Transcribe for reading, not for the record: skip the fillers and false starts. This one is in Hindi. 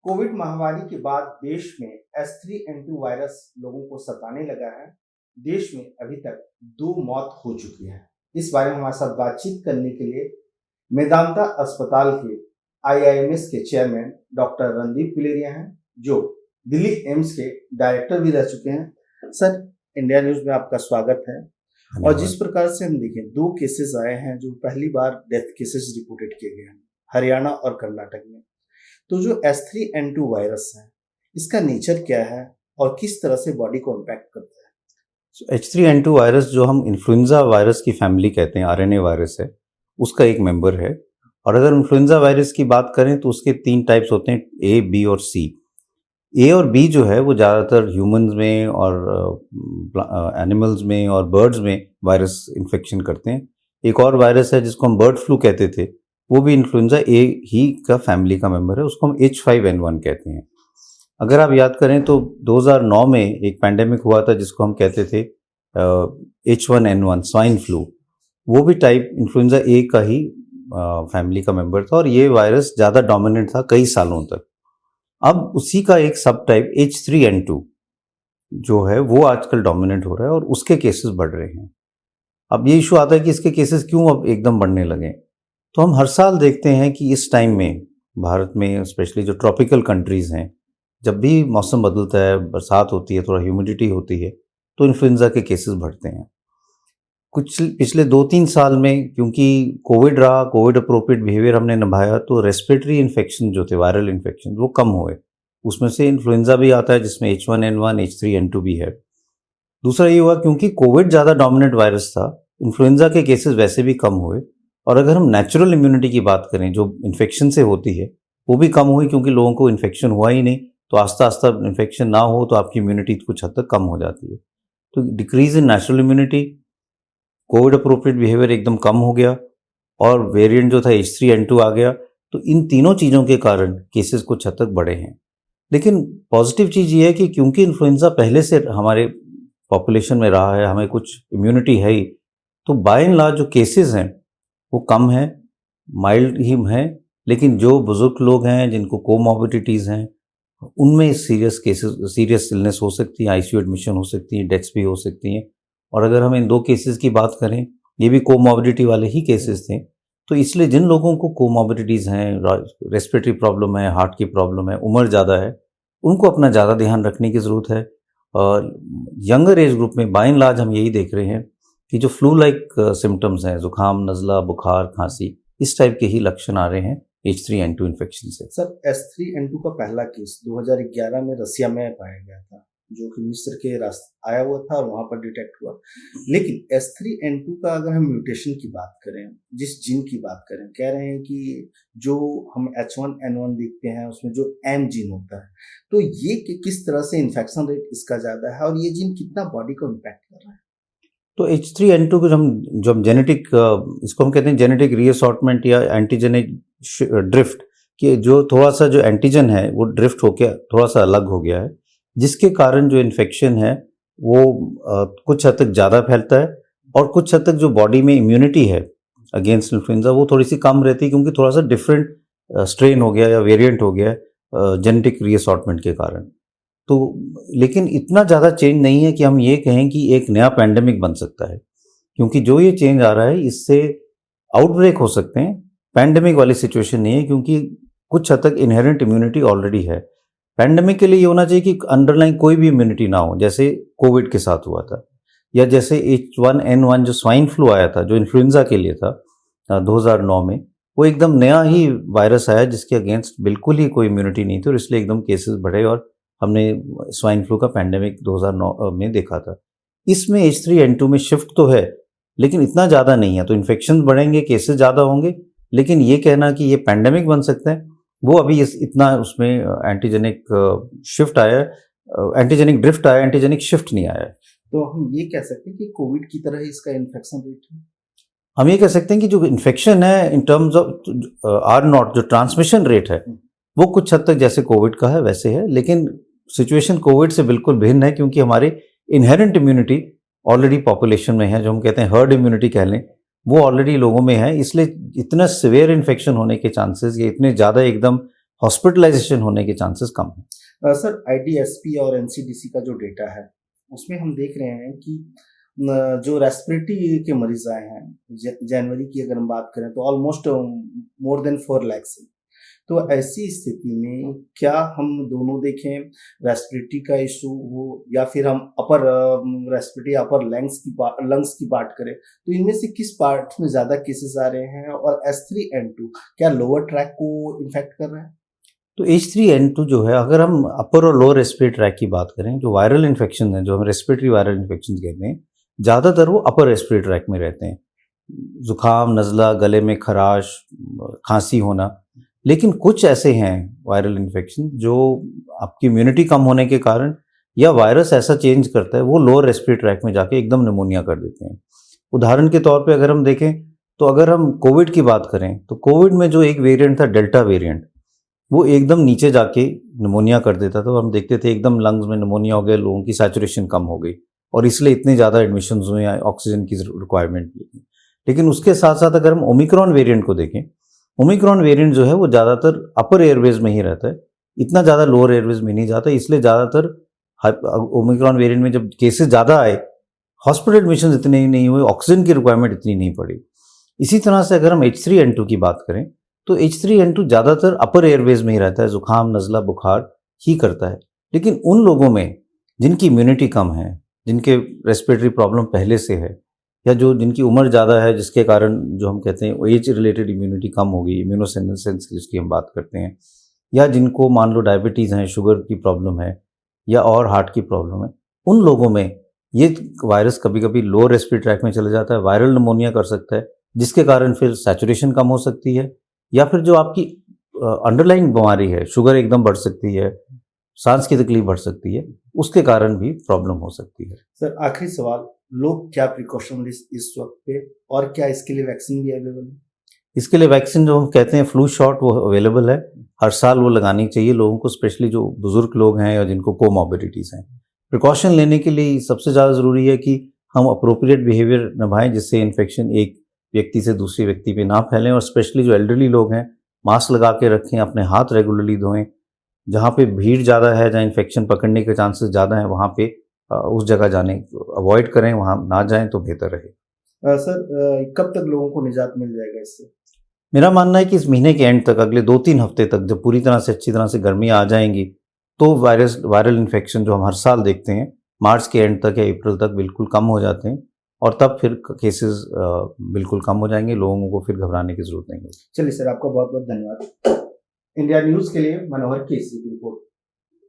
कोविड महामारी के बाद देश में H3N2 वायरस लोगों को सताने लगा है। देश में अभी तक 2 मौत हो चुकी है। इस बारे में हमारे साथ बातचीत करने के लिए मेदांता अस्पताल के IIMS के चेयरमैन डॉक्टर रणदीप गुलेरिया हैं, जो दिल्ली एम्स के डायरेक्टर भी रह चुके हैं। सर, इंडिया न्यूज में आपका स्वागत है। और जिस प्रकार से हम देखें, 2 केसेस आए हैं जो पहली बार डेथ केसेस रिपोर्टेड किए गए हैं हरियाणा और कर्नाटक में। तो जो H3N2 वायरस है, इसका नेचर क्या है और किस तरह से बॉडी को इम्पैक्ट करता है? H3N2 वायरस जो हम इन्फ्लुएंजा वायरस की फैमिली कहते हैं, RNA वायरस है, उसका एक मेंबर है। और अगर इन्फ्लुएंजा वायरस की बात करें तो उसके 3 टाइप्स होते हैं, A, B और C। A और B जो है वो ज़्यादातर ह्यूमंस में और एनिमल्स में और बर्ड्स में वायरस इन्फेक्शन करते हैं। एक और वायरस है जिसको हम बर्ड फ्लू कहते थे, वो भी इन्फ्लुएंजा A ही का फैमिली का मेंबर है, उसको हम H5N1 कहते हैं। अगर आप याद करें तो 2009 में एक पैंडेमिक हुआ था जिसको हम कहते थे H1N1 स्वाइन फ्लू, वो भी टाइप इन्फ्लुएंजा A का ही फैमिली का मेंबर था और ये वायरस ज़्यादा डोमिनेंट था कई सालों तक। अब उसी का एक सब टाइप H3N2 जो है वो आजकल डोमिनेंट हो रहा है और उसके केसेस बढ़ रहे हैं। अब ये इशू आता है कि इसके केसेस क्यों अब एकदम बढ़ने लगे। तो हम हर साल देखते हैं कि इस टाइम में भारत में स्पेशली जो ट्रॉपिकल कंट्रीज़ हैं, जब भी मौसम बदलता है, बरसात होती है, थोड़ा ह्यूमिडिटी होती है, तो इन्फ्लुएंजा के केसेस बढ़ते हैं। कुछ पिछले 2-3 साल में क्योंकि कोविड रहा, कोविड अप्रोप्रिएट बिहेवियर हमने निभाया, तो रेस्पिरेटरी इन्फेक्शन जो थे, वायरल इन्फेक्शन, वो कम हुए। उसमें से इन्फ्लुएंजा भी आता है जिसमें H1N1 H3N2 भी है। दूसरा ये हुआ क्योंकि कोविड ज़्यादा डोमिनेंट वायरस था, इन्फ्लुएंजा के केसेस वैसे भी कम हुए। और अगर हम नेचुरल इम्यूनिटी की बात करें जो इन्फेक्शन से होती है, वो भी कम हुई क्योंकि लोगों को इन्फेक्शन हुआ ही नहीं, तो आस्ता आस्ता इन्फेक्शन ना हो तो आपकी इम्यूनिटी कुछ हद तक कम हो जाती है। तो decrease in natural immunity, Covid appropriate behaviour एकदम कम हो गया और वेरिएंट जो था H3N2 आ गया। तो इन तीनों चीज़ों के कारण केसेस कुछ हद तक बढ़े हैं। लेकिन पॉजिटिव चीज़ ये है कि क्योंकि इन्फ्लुएंजा पहले से हमारे पॉपुलेशन में रहा है, हमें कुछ इम्यूनिटी है ही, तो बाय एंड लार्ज जो केसेस हैं वो कम हैं, माइल्ड ही हैं। लेकिन जो बुजुर्ग लोग हैं जिनको कोमॉर्बिडिटीज़ हैं, उनमें सीरियस केसेस, सीरियस इलनेस हो सकती है, ICU एडमिशन हो सकती है, डेथ्स भी हो सकती हैं। और अगर हम इन 2 केसेस की बात करें, ये भी कोमॉर्बिडिटी वाले ही केसेस थे। तो इसलिए जिन लोगों को कोमॉर्बिडिटीज़ हैं, रेस्पिरेटरी प्रॉब्लम है, हार्ट की प्रॉब्लम है, उम्र ज़्यादा है, उनको अपना ज़्यादा ध्यान रखने की ज़रूरत है। और यंगर एज ग्रुप में बाय एंड लार्ज हम यही देख रहे हैं कि जो फ्लू लाइक सिम्टम्स हैं, जुकाम, नज़ला, बुखार, खांसी, इस टाइप के ही लक्षण आ रहे हैं H3N2 इन्फेक्शन से। सर, H3N2 का पहला केस 2011 में रसिया में पाया गया था, जो कि मिस्र के रास्ते आया हुआ था और वहां पर डिटेक्ट हुआ। लेकिन H3N2 का अगर हम म्यूटेशन की बात करें, जिस जीन की बात करें, कह रहे हैं कि जो हम H1N1 देखते हैं उसमें जो M जीन होता है, तो ये किस तरह से इन्फेक्शन रेट इसका ज्यादा है और ये जीन कितना बॉडी को इम्पैक्ट कर रहा है? तो H3N2 को जो हम जेनेटिक, इसको हम कहते हैं जेनेटिक रीअसॉर्टमेंट या एंटीजेनिक ड्रिफ्ट, कि जो थोड़ा सा जो एंटीजन है वो ड्रिफ्ट होकर थोड़ा सा अलग हो गया है, जिसके कारण जो इन्फेक्शन है वो कुछ हद तक ज़्यादा फैलता है और कुछ हद तक जो बॉडी में इम्यूनिटी है अगेंस्ट इन्फ्लुएंजा वो थोड़ी सी कम रहती है, क्योंकि थोड़ा सा डिफरेंट स्ट्रेन हो गया या वेरिएंट हो गया जेनेटिक रीअसॉर्टमेंट के कारण। तो लेकिन इतना ज़्यादा चेंज नहीं है कि हम ये कहें कि एक नया पैंडेमिक बन सकता है, क्योंकि जो ये चेंज आ रहा है इससे आउटब्रेक हो सकते हैं। पैंडेमिक वाली सिचुएशन नहीं है, क्योंकि कुछ हद तक इनहेरेंट इम्यूनिटी ऑलरेडी है। पैंडेमिक के लिए ये होना चाहिए कि अंडरलाइन कोई भी इम्यूनिटी ना हो, जैसे कोविड के साथ हुआ था, या जैसे H1N1 जो स्वाइन फ्लू आया था, जो इन्फ्लुएंजा के लिए था 2009 में, वो एकदम नया ही वायरस आया जिसके अगेंस्ट बिल्कुल ही कोई इम्यूनिटी नहीं थी और इसलिए एकदम केसेस बढ़े और हमने स्वाइन फ्लू का पैंडेमिक 2009 में देखा था। इसमें H3N2 में शिफ्ट तो है लेकिन इतना ज़्यादा नहीं है, तो इन्फेक्शन बढ़ेंगे, केसेस ज़्यादा होंगे, लेकिन ये कहना कि ये पैंडेमिक बन सकता है, वो अभी इतना उसमें एंटीजेनिक शिफ्ट आया है, एंटीजेनिक ड्रिफ्ट आया, एंटीजेनिक शिफ्ट नहीं आया है। तो हम ये कह सकते हैं कि कोविड की तरह इसका इन्फेक्शन रेट है। हम ये कह सकते हैं कि जो इन्फेक्शन है इन टर्म्स ऑफ R0, जो ट्रांसमिशन रेट है, वो कुछ हद तक जैसे कोविड का है वैसे है, लेकिन सिचुएशन कोविड से बिल्कुल भिन्न है, क्योंकि हमारी इनहेरेंट इम्यूनिटी ऑलरेडी पॉपुलेशन में है, जो हम कहते हैं हर्ड इम्यूनिटी कह लें, वो ऑलरेडी लोगों में है। इसलिए इतना सिवियर इन्फेक्शन होने के चांसेस या इतने ज़्यादा एकदम हॉस्पिटलाइजेशन होने के चांसेस कम हैं। सर आईडीएसपी और एनसीडीसी का जो डेटा है उसमें हम देख रहे हैं कि जो रेस्पिरेटरी के मरीज आए हैं जनवरी की अगर हम बात करें तो ऑलमोस्ट मोर देन 4 लाख से। तो ऐसी स्थिति में क्या हम दोनों देखें रेस्पिरेटरी का इशू हो या फिर हम अपर रेस्पिरेटरी अपर लंग्स की बात करें तो इनमें से किस पार्ट में ज़्यादा केसेस आ रहे हैं और S3N2 क्या लोअर ट्रैक को इन्फेक्ट कर रहा है? तो H3N2 जो है, अगर हम अपर और लोअर रेस्पिरेटरी ट्रैक की बात करें, जो वायरल इन्फेक्शन है, जो हम रेस्पिरेटरी वायरल इन्फेक्शन कहते हैं, ज़्यादातर वो अपर रेस्पिरेटरी ट्रैक में रहते हैं। जुकाम, नज़ला, गले में खराश, खांसी होना। लेकिन कुछ ऐसे हैं वायरल इन्फेक्शन जो आपकी इम्यूनिटी कम होने के कारण या वायरस ऐसा चेंज करता है, वो लोअर रेस्पिरेटरी ट्रैक में जाके एकदम निमोनिया कर देते हैं। उदाहरण के तौर पे अगर हम देखें तो अगर हम कोविड की बात करें तो कोविड में जो एक वेरिएंट था डेल्टा वेरिएंट, वो एकदम नीचे जाके निमोनिया कर देता था। तो हम देखते थे एकदम लंग्स में निमोनिया हो गया, लोगों की सैचुरेशन कम हो गई और इसलिए इतने ज़्यादा एडमिशन हुए, ऑक्सीजन की रिक्वायरमेंट। लेकिन उसके साथ साथ अगर हम ओमिक्रॉन वेरिएंट को देखें, ओमिक्रॉन वेरिएंट जो है वो ज़्यादातर अपर एयरवेज में ही रहता है, इतना ज़्यादा लोअर एयरवेज में नहीं जाता। इसलिए ज़्यादातर ओमिक्रॉन वेरिएंट में जब केसेस ज़्यादा आए, हॉस्पिटल एडमिशन इतने ही नहीं हुए, ऑक्सीजन की रिक्वायरमेंट इतनी नहीं पड़ी। इसी तरह से अगर हम H3N2 की बात करें तो H3N2 ज़्यादातर अपर एयरवेज में ही रहता है, जुकाम, नज़ला, बुखार ही करता है। लेकिन उन लोगों में जिनकी इम्यूनिटी कम है, जिनके रेस्पिरेटरी प्रॉब्लम पहले से है, या जो जिनकी उम्र ज़्यादा है, जिसके कारण जो हम कहते हैं एज रिलेटेड इम्यूनिटी कम होगी, इम्यूनोसेनेसेंस की जिसकी हम बात करते हैं, या जिनको मान लो डायबिटीज़ है, शुगर की प्रॉब्लम है या और हार्ट की प्रॉब्लम है, उन लोगों में ये वायरस कभी कभी लोअर रेस्पिरेटरी ट्रैक में चले जाता है, वायरल निमोनिया कर सकता है, जिसके कारण फिर सैचुरेशन कम हो सकती है, या फिर जो आपकी अंडरलाइंग बीमारी है, शुगर एकदम बढ़ सकती है, सांस की तकलीफ बढ़ सकती है, उसके कारण भी प्रॉब्लम हो सकती है। सर आखिरी सवाल, लोग क्या प्रिकॉशन इस वक्त पे और क्या इसके लिए वैक्सीन भी अवेलेबल है? इसके लिए वैक्सीन जो हम कहते हैं फ्लू शॉट वो अवेलेबल है, हर साल वो लगानी चाहिए लोगों को, स्पेशली जो बुजुर्ग लोग हैं या जिनको कोमॉर्बिडिटीज़ हैं। प्रिकॉशन लेने के लिए सबसे ज़्यादा ज़रूरी है कि हम अप्रोप्रिएट बिहेवियर निभाएं, जिससे इन्फेक्शन एक व्यक्ति से दूसरे व्यक्ति पे ना फैलें, और स्पेशली जो एल्डरली लोग हैं मास्क लगा के रखें, अपने हाथ रेगुलरली धोएं। जहाँ पे भीड़ ज़्यादा है, जहाँ इन्फेक्शन पकड़ने के चांसेस ज़्यादा हैं, वहाँ पे उस जगह जाने अवॉइड करें, वहाँ ना जाएं तो बेहतर रहे। सर कब तक लोगों को निजात मिल जाएगा इससे? मेरा मानना है कि इस महीने के एंड तक, अगले 2-3 हफ्ते तक, जब पूरी तरह से अच्छी तरह से गर्मियाँ आ जाएंगी, तो वायरल इन्फेक्शन जो हम हर साल देखते हैं मार्च के एंड तक या अप्रैल तक बिल्कुल कम हो जाते हैं, और तब फिर केसेस बिल्कुल कम हो जाएंगे, लोगों को फिर घबराने की जरूरत नहीं होगी। चलिए सर, आपका बहुत बहुत धन्यवाद। इंडिया न्यूज़ के लिए मनोहर केसी की रिपोर्ट।